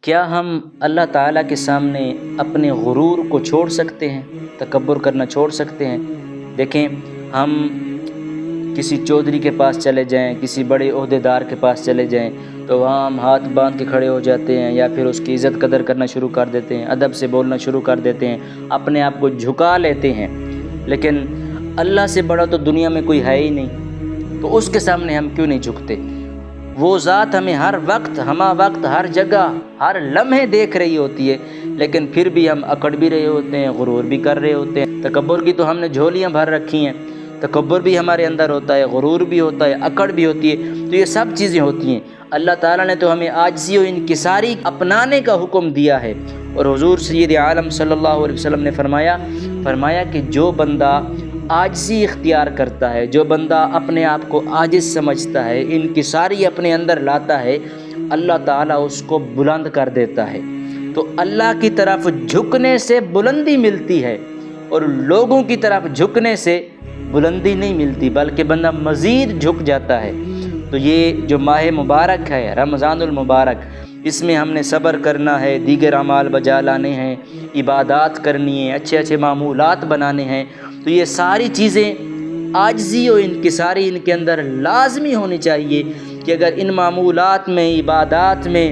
کیا ہم اللہ تعالیٰ کے سامنے اپنے غرور کو چھوڑ سکتے ہیں، تکبر کرنا چھوڑ سکتے ہیں؟ دیکھیں، ہم کسی چودھری کے پاس چلے جائیں، کسی بڑے عہدیدار کے پاس چلے جائیں تو وہاں ہم ہاتھ باندھ کے کھڑے ہو جاتے ہیں، یا پھر اس کی عزت قدر کرنا شروع کر دیتے ہیں، ادب سے بولنا شروع کر دیتے ہیں، اپنے آپ کو جھکا لیتے ہیں۔ لیکن اللہ سے بڑا تو دنیا میں کوئی ہے ہی نہیں، تو اس کے سامنے ہم کیوں نہیں جھکتے؟ وہ ذات ہمیں ہر وقت، ہمہ وقت، ہر جگہ، ہر لمحے دیکھ رہی ہوتی ہے، لیکن پھر بھی ہم اکڑ بھی رہے ہوتے ہیں، غرور بھی کر رہے ہوتے ہیں۔ تکبر کی تو ہم نے جھولیاں بھر رکھی ہیں، تکبر بھی ہمارے اندر ہوتا ہے، غرور بھی ہوتا ہے، اکڑ بھی ہوتی ہے، تو یہ سب چیزیں ہوتی ہیں۔ اللہ تعالیٰ نے تو ہمیں عاجزی و انکساری اپنانے کا حکم دیا ہے، اور حضور سید عالم صلی اللہ علیہ وسلم نے فرمایا کہ جو بندہ عاجزی اختیار کرتا ہے، جو بندہ اپنے آپ کو عاجز سمجھتا ہے، انکساری اپنے اندر لاتا ہے، اللہ تعالیٰ اس کو بلند کر دیتا ہے۔ تو اللہ کی طرف جھکنے سے بلندی ملتی ہے، اور لوگوں کی طرف جھکنے سے بلندی نہیں ملتی، بلکہ بندہ مزید جھک جاتا ہے۔ تو یہ جو ماہ مبارک ہے، رمضان المبارک، اس میں ہم نے صبر کرنا ہے، دیگر اعمال بجا لانے ہیں، عبادات کرنی ہے، اچھے اچھے معمولات بنانے ہیں۔ تو یہ ساری چیزیں عاجزی و انکساری ان کے اندر لازمی ہونی چاہیے، کہ اگر ان معمولات میں، عبادات میں،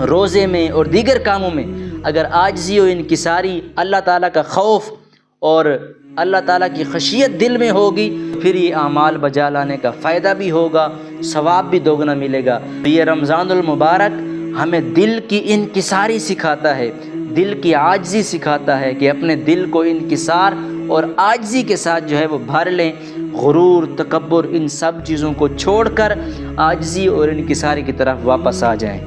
روزے میں اور دیگر کاموں میں اگر عاجزی و انکساری، اللہ تعالیٰ کا خوف اور اللہ تعالیٰ کی خشیت دل میں ہوگی، پھر یہ اعمال بجا لانے کا فائدہ بھی ہوگا، ثواب بھی دوگنا ملے گا۔ یہ رمضان المبارک ہمیں دل کی انکساری سکھاتا ہے، دل کی عاجزی سکھاتا ہے، کہ اپنے دل کو انکسار اور عاجزی کے ساتھ جو ہے وہ بھر لیں۔ غرور، تکبر، ان سب چیزوں کو چھوڑ کر عاجزی اور انکساری کی طرف واپس آ جائیں۔